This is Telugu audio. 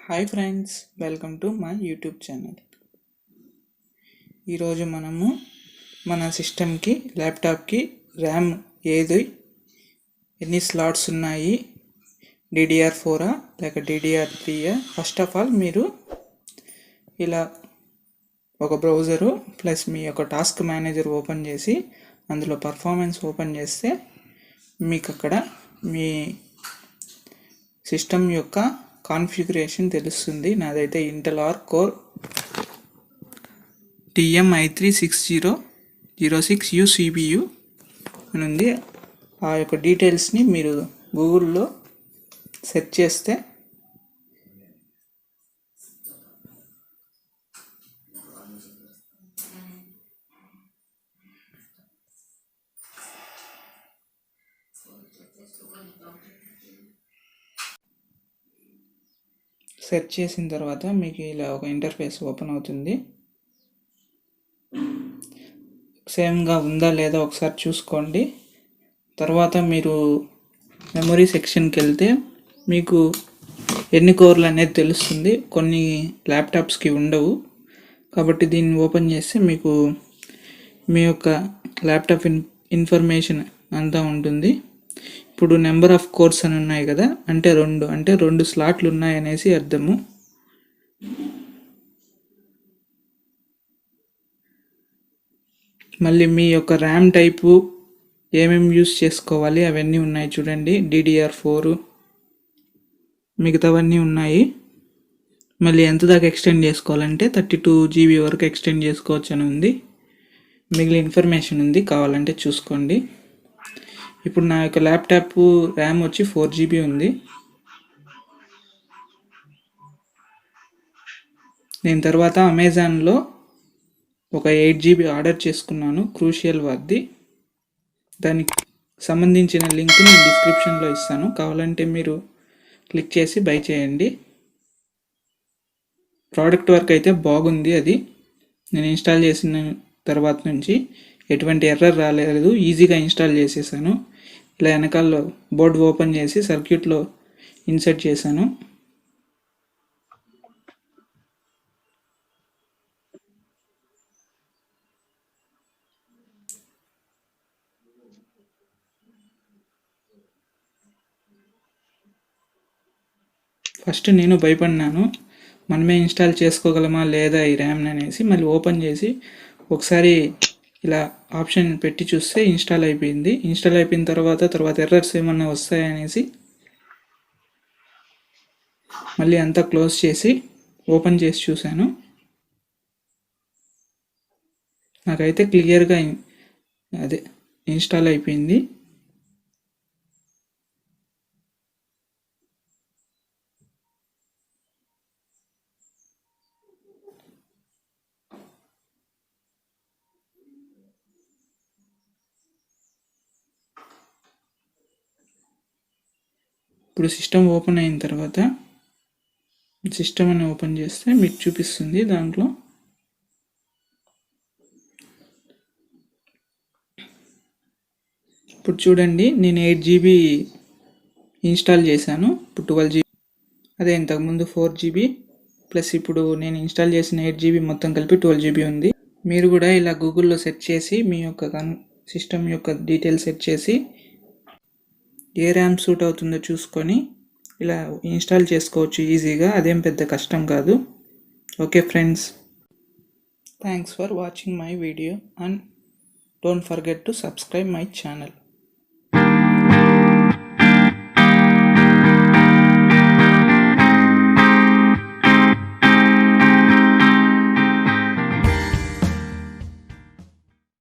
Hi friends, welcome to my YouTube channel. ఈరోజు మనము మన సిస్టమ్కి ల్యాప్టాప్కి ర్యామ్ ఏది, ఎన్ని స్లాట్స్ ఉన్నాయి, DDR4 లేక DDR3. ఫస్ట్ ఆఫ్ ఆల్ మీరు ఇలా ఒక బ్రౌజరు ప్లస్ మీ యొక్క టాస్క్ మేనేజర్ ఓపెన్ చేసి అందులో పర్ఫార్మెన్స్ ఓపెన్ చేస్తే మీకు అక్కడ మీ సిస్టమ్ యొక్క కాన్ఫిగరేషన్ తెలుస్తుంది. నాదైతే ఇంటెల్ కోర్ TM-i3-6006U CPU అని ఉంది. ఆ యొక్క డీటెయిల్స్ని మీరు గూగుల్లో సెర్చ్ చేస్తే సెర్చ్ చేసిన తర్వాత మీకు ఇలా ఒక ఇంటర్ఫేస్ ఓపెన్ అవుతుంది. సేమ్గా ఉందా లేదా ఒకసారి చూసుకోండి. తర్వాత మీరు మెమరీ సెక్షన్కి వెళ్తే మీకు ఎన్ని కోర్లు అనేది తెలుస్తుంది. కొన్ని ల్యాప్టాప్స్కి ఉండవు కాబట్టి దీన్ని ఓపెన్ చేస్తే మీకు మీ యొక్క ల్యాప్టాప్ ఇన్ఫర్మేషన్ అంతా ఉంటుంది. ఇప్పుడు నెంబర్ ఆఫ్ కోర్స్ అని ఉన్నాయి కదా, అంటే రెండు స్లాట్లు ఉన్నాయనేసి అర్థము. మళ్ళీ మీ యొక్క ర్యామ్ టైపు ఏమేమి యూస్ చేసుకోవాలి అవన్నీ ఉన్నాయి చూడండి. DDR4 మిగతావన్నీ ఉన్నాయి. మళ్ళీ ఎంత దాకా ఎక్స్టెండ్ చేసుకోవాలంటే 32 GB వరకు ఎక్స్టెండ్ చేసుకోవచ్చు అని ఉంది. మిగిలిన ఇన్ఫర్మేషన్ ఉంది, కావాలంటే చూసుకోండి. ఇప్పుడు నా యొక్క ల్యాప్టాప్ ర్యామ్ వచ్చి 4 GB ఉంది. నేను తర్వాత అమెజాన్లో ఒక 8 GB ఆర్డర్ చేసుకున్నాను, క్రూషియల్ వారిది. దానికి సంబంధించిన లింక్ నేను డిస్క్రిప్షన్లో ఇస్తాను, కావాలంటే మీరు క్లిక్ చేసి బై చేయండి. ప్రోడక్ట్ వర్క్ అయితే బాగుంది. అది నేను ఇన్స్టాల్ చేసిన తర్వాత నుంచి ఎటువంటి ఎర్రర్ రాలేదు, ఈజీగా ఇన్స్టాల్ చేసేసాను. ఇలా వెనకాల బోర్డు ఓపెన్ చేసి సర్క్యూట్లో ఇన్సర్ట్ చేశాను. ఫస్ట్ నేను భయపడినాను, మనమే ఇన్స్టాల్ చేసుకోగలమా లేదా ఈ ర్యామ్ని అనేసి. మళ్ళీ ఓపెన్ చేసి ఒకసారి ఇలా ఆప్షన్ పెట్టి చూస్తే ఇన్స్టాల్ అయిపోయింది. ఇన్స్టాల్ అయిపోయిన తర్వాత ఎర్రర్స్ ఏమన్నా వస్తాయనేసి మళ్ళీ అంతా క్లోజ్ చేసి ఓపెన్ చేసి చూశాను. నాకైతే క్లియర్గా అదే ఇన్స్టాల్ అయిపోయింది. ఇప్పుడు సిస్టమ్ ఓపెన్ అయిన తర్వాత సిస్టమ్ అని ఓపెన్ చేస్తే మీకు చూపిస్తుంది. దాంట్లో ఇప్పుడు చూడండి, నేను 8 GB ఇన్స్టాల్ చేశాను. ఇప్పుడు 12 GB, అదే ఇంతకుముందు 4 GB ప్లస్ ఇప్పుడు నేను ఇన్స్టాల్ చేసిన 8 GB మొత్తం కలిపి 12 GB ఉంది. మీరు కూడా ఇలా గూగుల్లో సెర్చ్ చేసి మీ యొక్క సిస్టమ్ యొక్క డీటెయిల్స్ సెర్చ్ చేసి ఏ ర్యామ్ సూట్ అవుతుందో చూసుకొని ఇలా ఇన్స్టాల్ చేసుకోవచ్చు ఈజీగా. అదేం పెద్ద కష్టం కాదు. Okay friends, thanks for watching my video and don't forget to subscribe my channel.